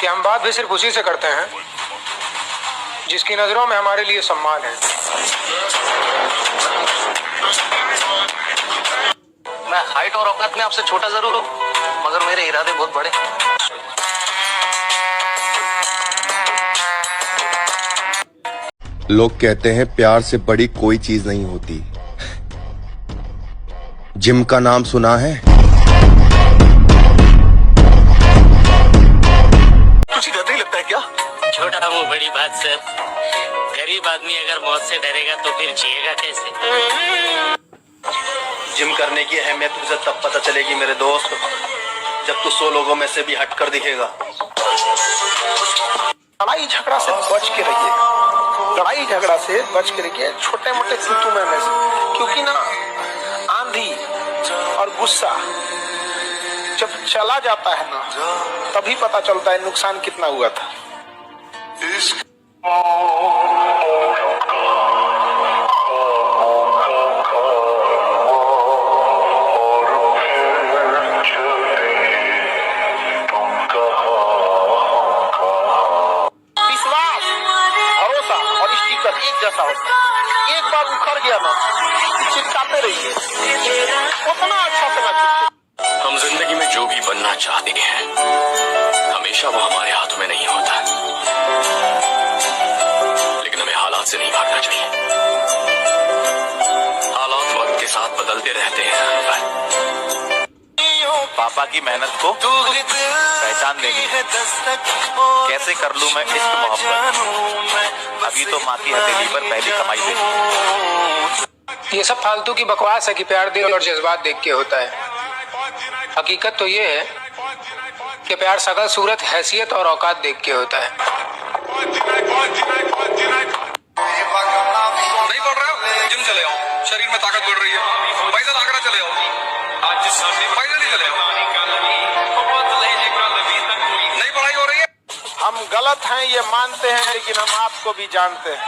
कि हम बात भी सिर्फ उसी से करते हैं जिसकी नजरों में हमारे लिए सम्मान है। मैं हाइट और औकात में आपसे छोटा जरूर हूँ, मगर मेरे इरादे बहुत बड़े। लोग कहते हैं प्यार से बड़ी कोई चीज नहीं होती। जिम का नाम सुना है? तुझे डर नहीं लगता है क्या? छोटा मुंह बड़ी बात सर। गरीब आदमी अगर मौत से डरेगा तो फिर जिएगा कैसे? जिम करने की अहमियत तुझे तब पता चलेगी मेरे दोस्त, जब तू 100 लोगों में से भी हटकर दिखेगा। लड़ाई झगड़ा से बच के रहिए, लड़ाई झगड़ा से बच के रहिए, छोटे मोटे तू में से, क्योंकि ना आंधी और गुस्सा जब चला जाता है ना तभी पता चलता है नुकसान कितना हुआ था। विश्वास, भरोसा और स्टिकर एक जैसा होता है। एक बार उखड़ गया ना चिपकाते रहिए, उतना अच्छा से ना चिपके। हम जिंदगी में जो भी बनना चाहते हैं हमेशा वो हमारे हाथों में नहीं होता, लेकिन हमें हालात से नहीं भागना चाहिए। हालात वक्त के साथ बदलते रहते हैं। पापा की मेहनत को पहचान देनी है। कैसे कर लूं मैं इश्क मोहब्बत, अभी तो माँ की हथेली पर पहली कमाई देनी। ये सब फालतू की बकवास है कि प्यार दिल और जज्बात देख के होता है। हकीकत तो ये है कि प्यार शकल सूरत हैसियत और औकात देख के होता है। नहीं पढ़ रहे हो? जिम चले आओ, शरीर में ताकत बढ़ रही है। पैदल आगरा चले आओ, पैदल ही चले आओ। नहीं पढ़ाई हो रही है? हम गलत हैं ये मानते हैं, लेकिन हम आपको भी जानते हैं।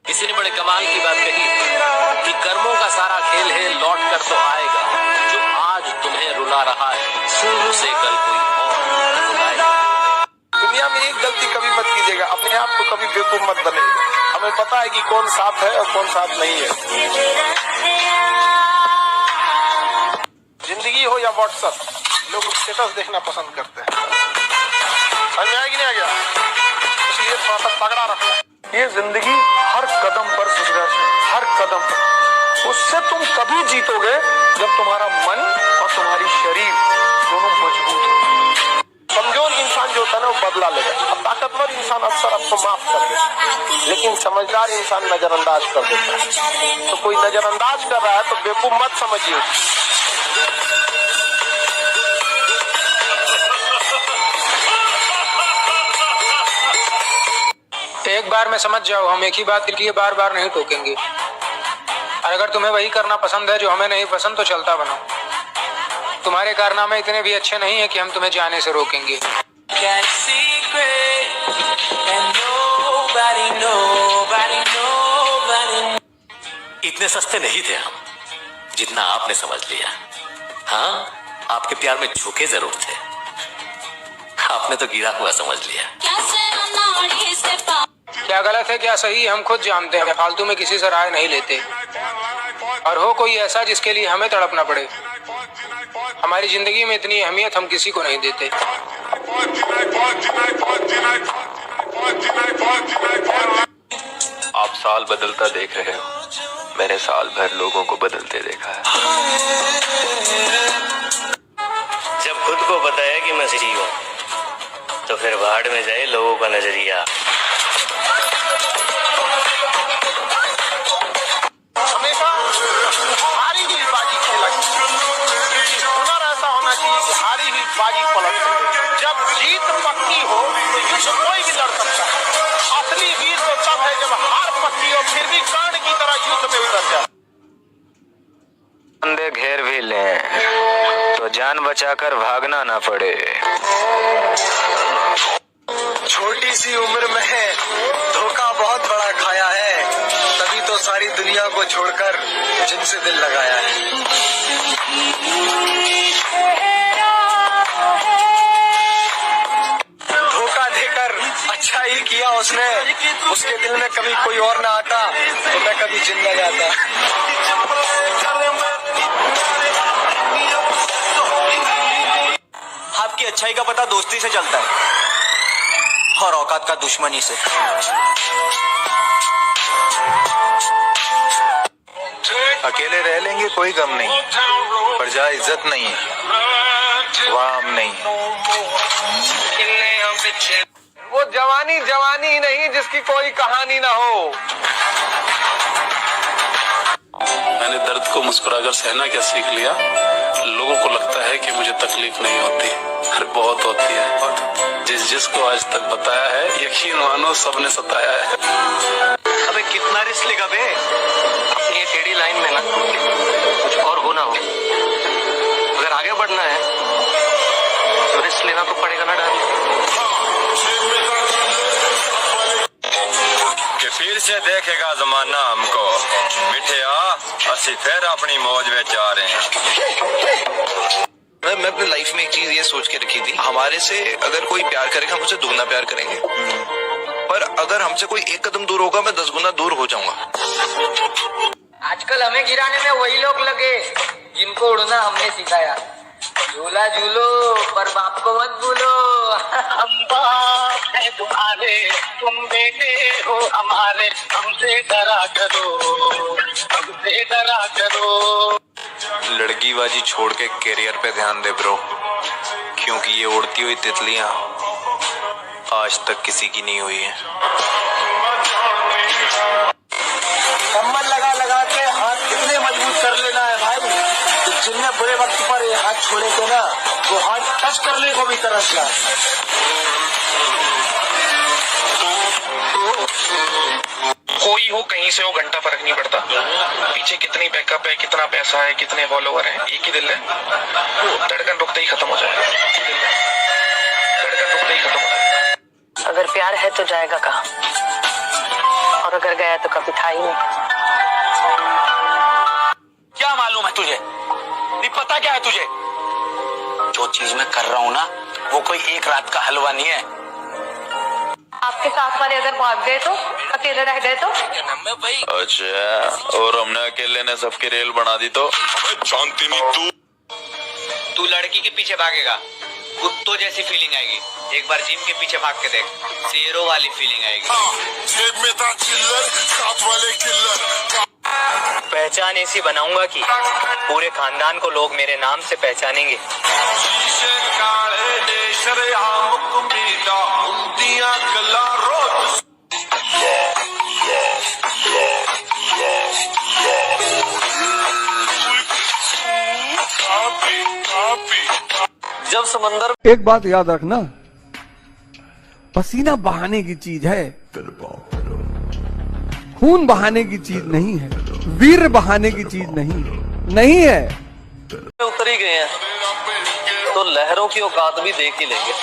किसी ने बड़े कमाल की बात कही कि कर्मों का सारा खेल है, लौट कर तो आएगा। जो आज तुम्हें रुला रहा है उसे कल कोई और रुलाएगा। दुनिया में एक गलती कभी मत कीजिएगा, अपने आप को कभी बेवकूफ मत बनेगा। हमें पता है कि कौन साथ है और कौन साथ नहीं है। जिंदगी हो या व्हाट्सएप, लोग स्टेटस देखना पसंद करते हैं। समझ में आया कि नहीं आ गया? इसलिए थोड़ा सा तगड़ा रखना। ये जिंदगी हर कदम पर संघर्ष है, हर कदम पर। उससे तुम तभी जीतोगे जब तुम्हारा मन और तुम्हारी शरीर दोनों मजबूत हो। कमजोर इंसान जो होता है ना वो बदला लेगा, और ताकतवर इंसान अक्सर आपको माफ कर देता है, लेकिन समझदार इंसान नजरअंदाज कर देता है। तो कोई नजरअंदाज कर रहा है तो बेवकूफ मत समझिए। एक बार में समझ जाओ, हम एक ही बात के लिए बार बार नहीं टोकेंगे। और अगर तुम्हें वही करना पसंद है जो हमें नहीं पसंद तो चलता बनो। तुम्हारे कारनामे इतने भी अच्छे नहीं है कि हम तुम्हें जाने से रोकेंगे। इतने सस्ते नहीं थे हम जितना आपने समझ लिया। हाँ, आपके प्यार में झोंके जरूर थे, आपने तो गिरा हुआ समझ लिया। क्या गलत है क्या सही हम खुद जानते हैं। फालतू में किसी से राय नहीं लेते। और हो कोई ऐसा जिसके लिए हमें तड़पना पड़े, हमारी जिंदगी में इतनी अहमियत हम किसी को नहीं देते। आप साल बदलता देख रहे हो, मैंने साल भर लोगों को बदलते देखा है। जब खुद को पता है कि मैं सही हूँ तो फिर भाड़ में जाए लोगों का नजरिया। हमेशा हारी हुई बाजी खेला, हुनर ऐसा होना चाहिए कि हारी हुई बाजी पलट सके। जब जीत पक्की हो तो युद्ध कोई भी लड़ सकता है। असली वीर तो तब है जब हार पक्की हो फिर भी कर्ण की तरह युद्ध में उतर जाए। बंदे घेर भी लें तो जान बचाकर भागना ना पड़े। छोटी सी उम्र में धोखा बहुत बड़ा खाया है, तभी तो सारी दुनिया को छोड़कर जिनसे दिल लगाया है। उसने उसके दिल में कभी कोई और ना आता तो मैं कभी जिम न जाता। आपकी अच्छाई का पता दोस्ती से चलता है और औकात का दुश्मनी से। अकेले रह लेंगे कोई गम नहीं, पर जहाँ इज्जत नहीं है वहाँ हम नहीं है। वो जवानी जवानी नहीं जिसकी कोई कहानी ना हो। मैंने दर्द को मुस्कुराकर सहना क्या सीख लिया। लोगों को लगता है कि मुझे तकलीफ नहीं होती, अरे बहुत होती है। जिसको आज तक बताया है यकीन मानो सबने सताया है। अबे कितना रिस्क लेगा बे? अपनी ये टेढ़ी लाइन में ना कुछ और होना हो, अगर आगे बढ़ना है तो रिस्क लेना तो पड़ेगा ना डार्लिंग। कि फिर से देखेगा जमाना हमको मिठिया, असि फिर अपनी मौज में जा रहे हैं। मैं अपनी लाइफ में एक चीज ये सोच के रखी थी, हमारे से अगर कोई प्यार करेगा हम उसे दुगना प्यार करेंगे, पर अगर हमसे कोई एक कदम दूर होगा मैं 10 गुना दूर हो जाऊंगा। आजकल हमें गिराने में वही लोग लगे जिनको उड़ना हमने सिखाया। झूला झूलो पर बाप को मत भूलो। हम बाप है तुम्हारे, तुम बेटे हो हमारे, हमसे डरा करो, हमसे डरा करो। लड़कीबाजी छोड़ के करियर पे ध्यान दे ब्रो, क्योंकि ये उड़ती हुई तितलियां आज तक किसी की नहीं हुई है। कम्बल लगा लगा के हाथ कितने मजबूत कर लेना है भाई, तो जिनने बुरे वक्त पर ये हाथ छोड़े थे ना, वो हाथ टच करने को भी तरस जाए। कोई हो कहीं से हो घंटा फर्क नहीं पड़ता, पीछे कितनी बैकअप है, कितना पैसा है, कितने फॉलोवर हैं, एक ही दिल है, धड़कन रुकते ही खत्म हो जाएगा। धड़कन रुकते ही खत्म हो जाएगा। अगर प्यार है तो जाएगा कहाँ, और अगर गया तो कभी था ही नहीं। क्या मालूम है तुझे? नहीं पता क्या है तुझे? जो चीज मैं कर रहा हूँ ना वो कोई एक रात का हलवा नहीं है। आपके साथ वाले अगर भाग गए तो, अकेले रह गए तो? अच्छा, और हमने अकेले ने सबकी रेल बना दी तो? शांति नहीं, तू लड़की के पीछे भागेगा, कुत्तों जैसी फीलिंग आएगी। एक बार जिम के पीछे भाग के देख, शेरों वाली फीलिंग आएगी। जेब में था चिल्लर, साथ वाले किल्लर। पहचान ऐसी बनाऊंगा कि पूरे खानदान को लोग मेरे नाम से पहचानेंगे। जब समंदर, एक बात याद रखना, पसीना बहाने की चीज है, खून बहाने की चीज नहीं है, वीर बहाने की चीज नहीं है। उतर ही गए हैं तो लहरों की औकात भी देख ही लेंगे।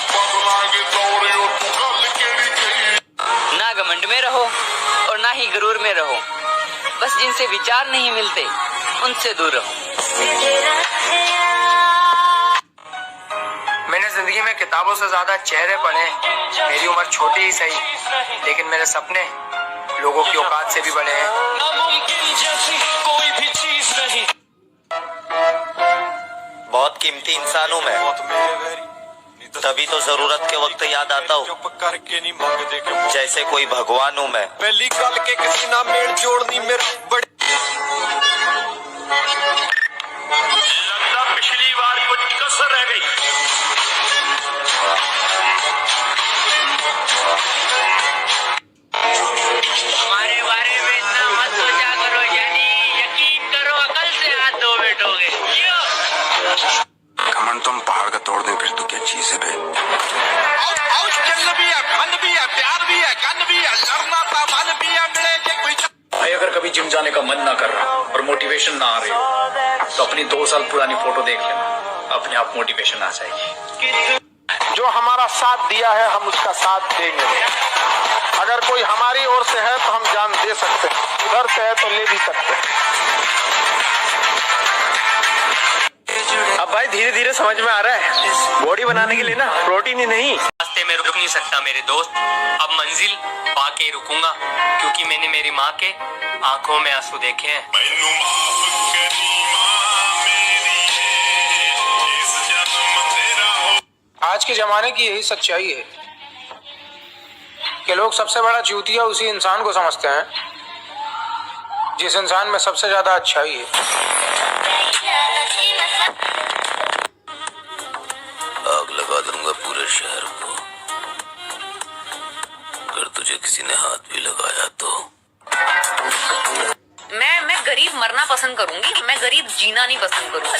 ना घमंड में रहो और ना ही गुरूर में रहो, बस जिनसे विचार नहीं मिलते उनसे दूर रहो। मैंने जिंदगी में किताबों से ज्यादा चेहरे पढ़े। मेरी उम्र छोटी ही सही, लेकिन मेरे सपने लोगों की औकात से भी बड़े हैं। नामुमकिन जैसी कोई भी चीज नहीं। बहुत कीमती इंसान हूँ मैं, तभी तो जरूरत के वक्त याद आता हूँ। जैसे कोई भगवान हूँ मैं। पहली गल के किसी ना मेल जोड़नी मेरे बड़े। लगता पिछली बार कुछ कसर रह गई। हमारे बारे में इतना मत सोचा करो यानी, यकीन करो अकल से हाथ धो बैठोगे। घमंड तुम पहाड़ का तोड़ दे, फिर तो क्या चीज है बे। भी है, फन भी है, प्यार भी है, गन भी है, लड़ना था मन भी है, मिले के कोई। भाई अगर कभी जिम जाने का मन ना कर रहा और मोटिवेशन ना आ रही हो तो अपनी 2 साल पुरानी फोटो देख लेना, अपने आप मोटिवेशन आ जाएगी। जो हमारा साथ दिया है हम उसका साथ देंगे। अगर कोई हमारी ओर से है तो हम जान दे सकते हैं, उधर से है तो ले भी सकते हैं। अब भाई धीरे धीरे समझ में आ रहा है, बॉडी बनाने के लिए ना प्रोटीन ही नहीं। रास्ते रास्ते में रुक नहीं सकता मेरे दोस्त, अब मंजिल पाके रुकूंगा, क्योंकि मैंने मेरी माँ के आंखों में आंसू देखे हैं। आज के जमाने की यही सच्चाई है कि लोग सबसे बड़ा चूतिया उसी इंसान को समझते हैं जिस इंसान में सबसे ज्यादा अच्छाई है। आग लगा दूंगा पूरे शहर को, अगर तुझे किसी ने हाथ भी लगाया तो। मैं गरीब मरना पसंद करूंगी, मैं गरीब जीना नहीं पसंद करूंगी।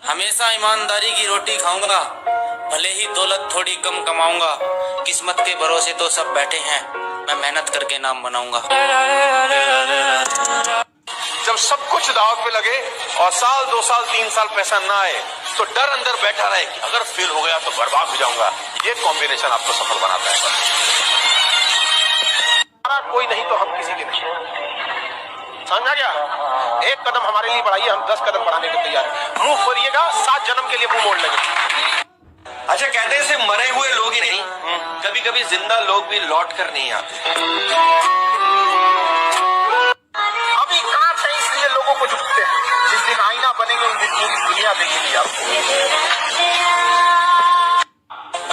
हमेशा ईमानदारी की रोटी खाऊंगा, भले ही दौलत थोड़ी कम कमाऊंगा, किस्मत के भरोसे तो सब बैठे हैं, मैं मेहनत करके नाम बनाऊंगा। जब सब कुछ दाव पे लगे और साल 2 साल 3 साल पैसा ना आए तो डर अंदर बैठा रहे कि अगर फेल हो गया तो बर्बाद हो जाऊंगा। ये कॉम्बिनेशन आपको सफल बनाता है। कोई नहीं तो हम किसी के नहीं, समझा गया? एक कदम हमारे लिए बढ़ाइए, हम 10 कदम बढ़ाने को तैयार हैं। मुंह खोलिएगा, 7 जन्म के लिए मुंह मोड़ लेंगे। अच्छा, कहते हैं सिर्फ मरे हुए लोग ही नहीं, कभी कभी जिंदा लोग भी लौट कर नहीं आते। अभी कहाँ से इसलिए लोगों को झुकते हैं, जिस दिन आईना बनेंगे उस दिन पूरी दुनिया देखेगी आपको।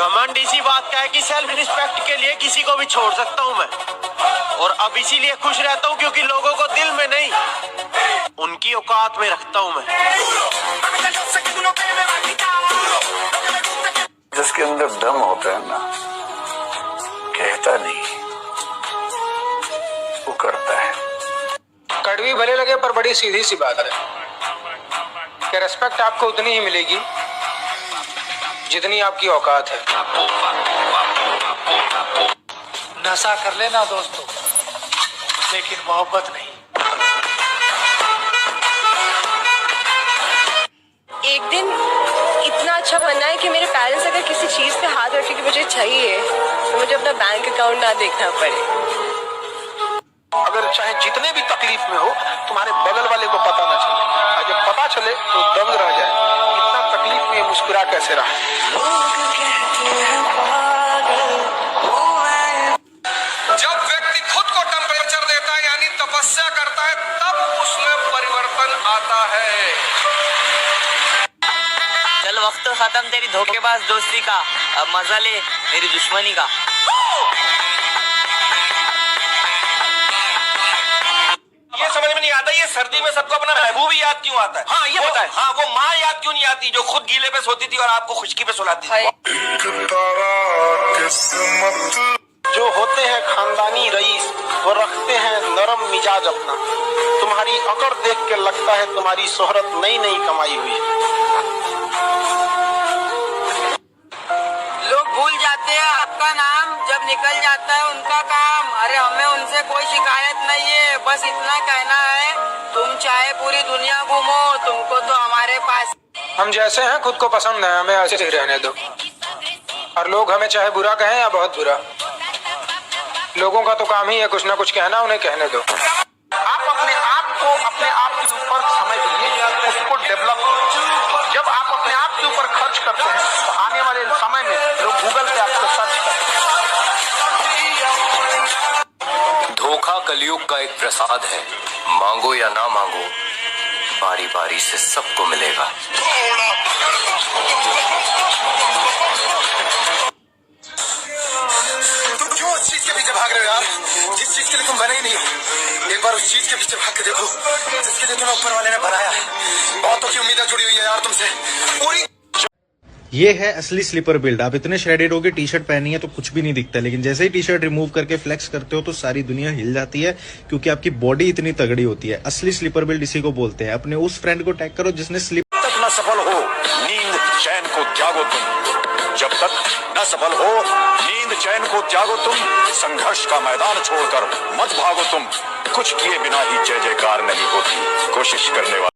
घमंड इसी बात का है कि सेल्फ रिस्पेक्ट के लिए किसी को भी छोड़ सकता हूँ मैं, और अब इसीलिए खुश रहता हूँ क्योंकि लोगों को दिल में नहीं उनकी औकात में रखता हूँ मैं। जिसके अंदर दम होता है ना, कहता नहीं, वो करता है। कड़वी भले लगे पर बड़ी सीधी सी बात है कि रेस्पेक्ट आपको उतनी ही मिलेगी जितनी आपकी औकात है। नशा कर लेना दोस्तों, लेकिन मोहब्बत नहीं। एक दिन इतना अच्छा बनना है कि मेरे पेरेंट्स अगर किसी चीज पे हाथ रखे कि मुझे चाहिए तो मुझे अपना बैंक अकाउंट ना देखना पड़े। अगर चाहे जितने भी तकलीफ में हो, तुम्हारे बगल वाले को पता ना चले, और जब पता चले तो दंग रह जाए, इतना तकलीफ में मुस्कुरा कैसे रहा। जब व्यक्ति खुद को टेम्परेचर देता है यानी तपस्या करता है, तब उसमें परिवर्तन आता है। चल वक्त खत्म तेरी धोखेबाज दोस्ती का, अब मजा ले मेरी दुश्मनी का। ये समझ में नहीं आता, ये सर्दी में सबको अपना महबूब याद क्यों आता है? हाँ, ये बताए। हाँ, वो माँ याद क्यों नहीं आती जो खुद गीले पे सोती थी और आपको खुशकी पे सुलाती थी? जो होते हैं खानदानी रईस, वो रखते हैं नरम मिजाज अपना। तुम्हारी अकड़ देख के लगता है तुम्हारी शोहरत नई नई कमाई हुई है। लोग भूल जाते हैं आपका नाम जब निकल जाता है उनका काम। अरे हमें उनसे कोई शिकायत नहीं है, बस इतना कहना है, तुम चाहे पूरी दुनिया घूमो, तुमको तो हमारे पास। हम जैसे हैं खुद को पसंद है, हमें ऐसे ही रहने दो। और लोग हमें चाहे बुरा कहें या बहुत बुरा, लोगों का तो काम ही है कुछ ना कुछ कहना, उन्हें कहने दो। आप अपने आप को अपने आप के ऊपर समय दीजिए, उसको डेवलप करो। जब आप अपने आप के ऊपर खर्च करते हैं तो आने वाले समय में लोग गूगल पे आपको सर्च करते हैं। धोखा कलयुग का एक प्रसाद है, मांगो या ना मांगो, बारी बारी से सबको मिलेगा। तुम क्यों उस चीज के पीछे भाग रहे हो यार, जिस चीज के लिए तुम बने ही नहीं हो? एक बार उस चीज के पीछे भाग के देखो जिसके लिए तुम्हें ऊपर वाले ने बनाया है। बहुतों की उम्मीदें जुड़ी हुई है यार तुमसे, पूरी। ये है असली स्लीपर बिल्ड। आप इतने श्रेडेड हो के टी शर्ट पहनी है तो कुछ भी नहीं दिखता, लेकिन जैसे ही टी शर्ट रिमूव करके फ्लेक्स करते हो तो सारी दुनिया हिल जाती है, क्योंकि आपकी बॉडी इतनी तगड़ी होती है। असली स्लीपर बिल्ड इसी को बोलते हैं। अपने उस फ्रेंड को टैग करो जिसने स्लीप तक न सफल हो नींद चैन को त्यागो तुम, जब तक न सफल हो नींद चैन को त्यागो तुम, संघर्ष का मैदान छोड़कर मत भागो तुम, कुछ किए बिना ही जय जयकार नहीं होती, कोशिश करने वाले